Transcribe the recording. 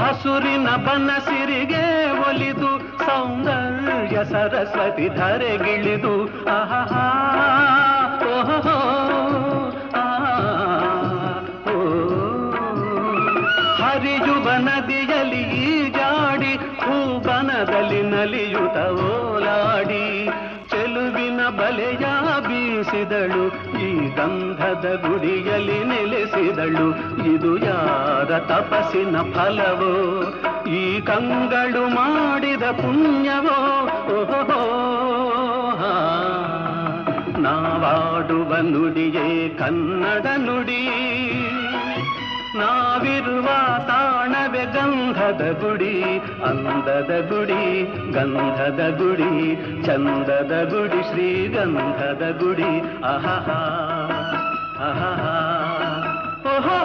ಹಸುರಿನ ಬನಸಿರಿಗೆ ಒಲಿದು ಸೌಂದರ್ಯ ಸರಸ್ವತಿ ಧರೆಗಿಳಿದು ಆಹಾ ಓಹೋ ಹರಿಯುವ ನದಿಯಲ್ಲಿ ಜಾಡಿ ಹೂಬನದಲ್ಲಿ ನಲಿಯುತ್ತ ಓಲಾಡಿ ಚೆಲುವಿನ ಬಲೆಯ ಬೀಸಿದಳು ಈ ಗಂಧದ ಗುಡಿಯಲ್ಲಿ ನೆಲೆಸಿದಳು ಇದು ಯಾರ ತಪಸ್ಸಿನ ಫಲವೋ ಈ ಕಂಗಳು ಮಾಡಿದ ಪುಣ್ಯವೋ ಓಹೋ ನಾವಾಡುವ ನುಡಿಯೇ ಕನ್ನಡ ನುಡಿ ನಾವಿರುವ ತಾಣವೇ ಗಂಧದ ಗುಡಿ ಅಂದದ ಗುಡಿ ಗಂಧದ ಗುಡಿ ಚಂದದ ಗುಡಿ ಶ್ರೀಗಂಧದ ಗುಡಿ ಆಹಾ ಆಹಾ ಓಹೋ